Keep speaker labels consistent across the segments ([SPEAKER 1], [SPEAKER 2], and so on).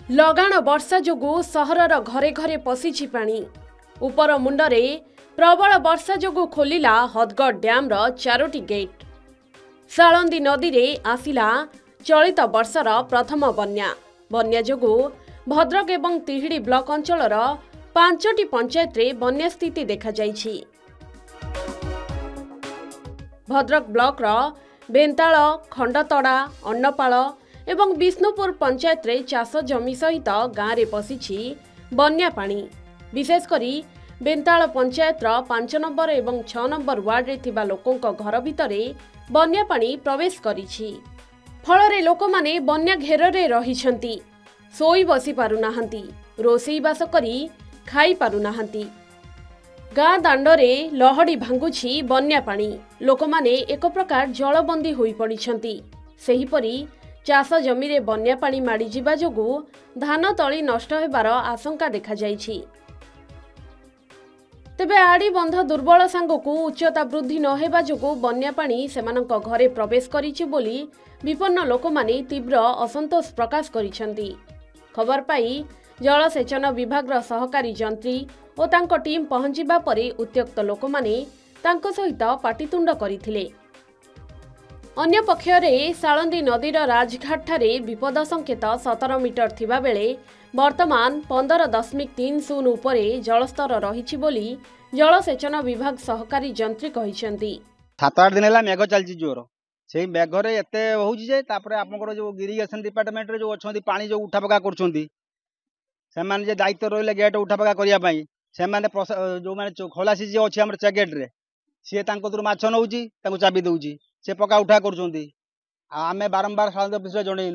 [SPEAKER 1] लगाण वर्षा जोगु सहरर घरे घरे पशिछि पानी। उपर मुंडरे प्रबल वर्षा जोगु खोलिला हदगढ़ डैम रो 4टी गेट। सालंदी नदी रे आसिला चलित वर्षर प्रथम बन्या। बन्या जोगु भद्रक एवं तिहिडी ब्लॉक अंचलर 5टी पंचायत रे बन्या स्थिति देखा जाइछि। भद्रक ब्लॉक रो बेंताल, खंडतड़ा, अन्नपाल एवं विष्णुपुर पंचायत रे चाष जमी सहित गाँव में पशिछि बन्या पानी। विशेषकर बेंताल पंचायत रो 5 नंबर एवं 6 नंबर वार्ड रे थिबा लोकंक घर भितरे बन्या पानी प्रवेश करिछि। फलरे लोकमाने बन्या घेରରେ रहिछंती, सोई बसी पारुनाहांती, रोषेई बास करी खाई पारुनाहांती। गाँ दांडरे लहड़ी भांगुछि बन्या पानी। लोकमाने एक प्रकार जलबंदी होई पड़िछंती। सेहिपरि चाष जमी रे बन्या पानी माड़ी जिबा जोगु धान तली नष्ट हेबार आशंका देखा जाइछि। तेबे आड़ी बंध दुर्बल सांगकु उच्चता वृद्धि न हेबा जोगु बन्या पानी सेमानक घरे प्रवेश करिछि बोली विपन्न लोकमाने तीव्र असंतोष प्रकाश करिछंती। खबर पाई जलसेचन विभाग सहकारी जंत्री और तांको टीम पहुंचीबा परे उत्यक्त लोकमाने तांको सहित पाटितुंड करथिले। अन्य पक्षरे सालंदी नदीर राजघाट ठारे विपद संकेत 17 मीटर थिबा बेले वर्तमान 15.30 उपरे जलस्तर रहिछि बोली जलसेचन विभाग सहकारी जंत्री कहिसेंती।
[SPEAKER 2] 7-8 दिन मेघ चलछि जोर से मेघ रे एते होउछि जे तापरे आपनकर जो इरिगेशन डिपार्टमेंट रे जो अछंती पानी जो उठा पका करछंती से माने जे दायित्व रोइले गेट उठा पका करिया पई से माने जो माने खलासी जे अछि हमर चेक रे से तांको दुर माछ नउछि तांको चाबी दउछि से पका उठा करछंती। आमे बारंबार सालंद ऑफिस रे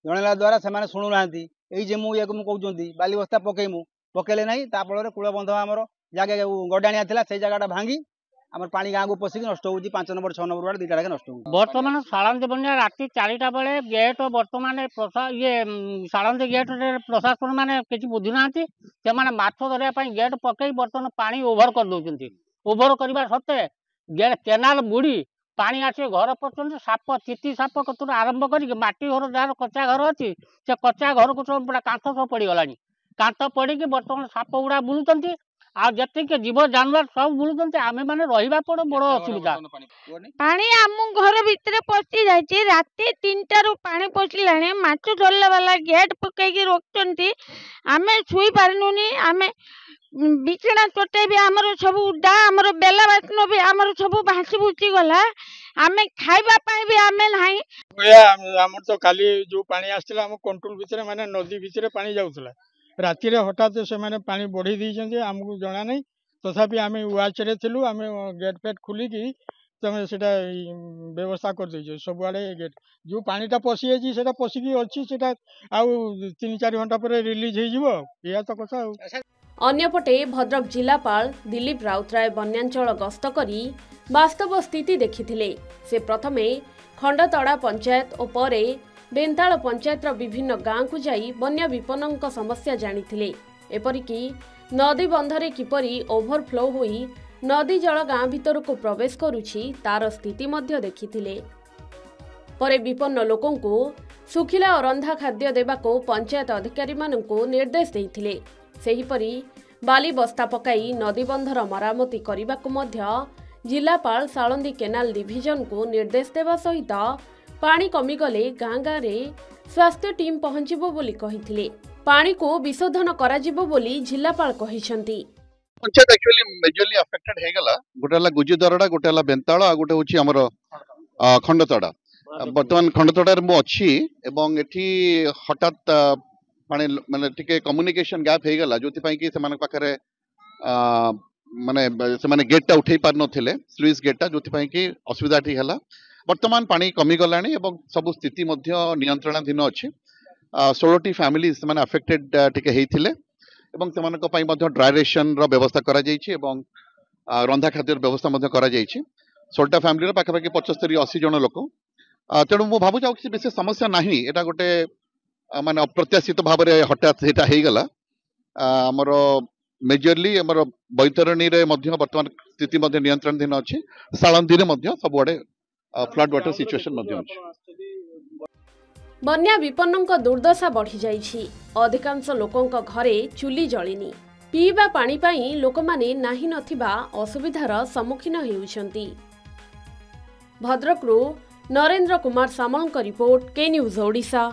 [SPEAKER 2] जणैला द्वारा से माने सुनु नांती एई जे मु एक मु कहउछंती बाली बस्ता पकेइमु पकेले नै ता फल कूल बंध हमर जागे गडाणिया थिला से जगहटा भांगी हमर पानी गाँ को पसिक नष्ट होउछि। 5 नंबर 6 नंबर वार्ड 2टा जाके नष्ट होउछि।
[SPEAKER 3] वर्तमान सालंद बन्या राति 4टा बेले गेट वर्तमान ये सालंद गेट रे प्रशासन माने किछि बुझु नांती से माने माछ धरिया पई गेट पकई वर्तमान पानी ओभर कर दउछंती। ओभर करबा सत्ते गेट केनाल बुड़ी पानी आसे घर पर्यंत साप चिति साप कतुर आरंभ करी माटी घर जार कच्चा घर अच्छी से कच्चा घर को सब पूरा कांथ सब पड़गलानी। कांथ पड़ी बर्तमान साप गुड़ा बुलुंट आ जतिक जीव जानवर सब बुलुंट आमे माने रहिबा पड़ो बड़ असुविधा।
[SPEAKER 4] पानी आम घर भितर पशि जाइए राति 3टारू पानी पशिलानी माछ धरला वाला गेट पकईकी रोकचंती आमे सुई पारनुनी। आमे बिछना चटे भी आमर सब उडा आमर बेला बासन भी आमर सब भासी भूसी गला। आमे खाइबा पाई भी आमे नाही
[SPEAKER 5] आमर तो काली जो पानी आसला हम कंट्रोल भितर माने नदी भितर पानी जाउथला राति रे हठात से माने पानी बढ़ी दी हमको जना नहीं तथापि आमे वाच रे थिलु आमे गेट फेट खुली की तमे सेटा व्यवस्था कर दै सब आड़े गेट जो पानीटा पशि जाइए सेटा पशिकी अच्छी सेटा आउ 3-4 घंटा पर रिलीज हो जिवो या तो कथा।
[SPEAKER 1] अन्यपटे भद्रक जिलापाल दिलीप राउतराय बन्यांचल गस्त करी वास्तव स्थिति देखिथिले। से प्रथमे खंडतड़ा पंचायत और परे बेंताल पंचायतर विभिन्न गाँ को जाई बन्या विपन्नक समस्या जानिथिले। एपरिकी नदी बंधरे किपरि ओभरफ्लो होई नदी जल गाँ भितर को प्रवेश करुछि तार स्थिति मध्य देखिथिले। परे विपन्न लोकंकु सुखिला और रंधा खाद्य देबाको पंचायत अधिकारी माननकु निर्देश देइथिले। सेहिपरि बाली बस्ता पकाई नदी बंधर मरामती करबाकु मध्य जिलापाल सालंदी केनाल डिविजन को निर्देश देवा सहित पानी कमिगले गाँ गाँ रे स्वास्थ्य टीम पहुंचिबो बोली कहिथिले। पानी को विशोधन कराजिबो बोली जिलापाल कहिसंती।
[SPEAKER 6] पंचायत एक्चुअली मेजरली अफेक्टेड हे गला गोटेला गुजीदरडा गोटेला बेंताळ आ गोटे होची हमर खंडतड़ा। वर्तमान खंडतड़ा रे मु अछि एवं एठी हठात माने माने टिके कम्युनिकेशन गैप हे गला जोति पई कि समान पाखरे माने से माने गेटटा उठै पार नथिले स्लुइस गेटटा जोति पई कि असुविधा ठी हला। वर्तमान पानी कमी गलानी एवं सब स्थिति मध्य नियंत्रणाधीन अछि। 16टी फैमिली माने अफेक्टेड टिके हेइथिले एवं सेमानक पई मध्य ड्राई रेशन रो व्यवस्था करा जाइछि एवं रंधा खाद्य व्यवस्था मध्य करा जाइछि। 16टा फैमिली रो पाखापाखि 75-80 जन लोक तेणु मु भाबु जाउ कि विशेष समस्या नाही एटा गोटे माने अप्रत्याशित भाव में हठात सेटा हे गला। हमर मेजरली हमर बैतरणी रे मध्य वर्तमान स्थिति मध्य नियंत्रणाधीन अछि। सालंदी रे मध्य सब आड़े फ्लड वाटर सिचुएशन मध्य अछि।
[SPEAKER 1] बन्या विपन्नଙ୍କ दुर्दशा बढ़ी जाइछि। अधिकांश लोकଙ୍କ घरे चुली जलिनी। पीवा पानी पाई लोकमाने नाही नथिबा असुविधार सम्मुखीन हेउछन्ति। भद्रकरू नरेंद्र कुमार सामलଙ୍କ रिपोर्ट के न्यूज ओडिशा।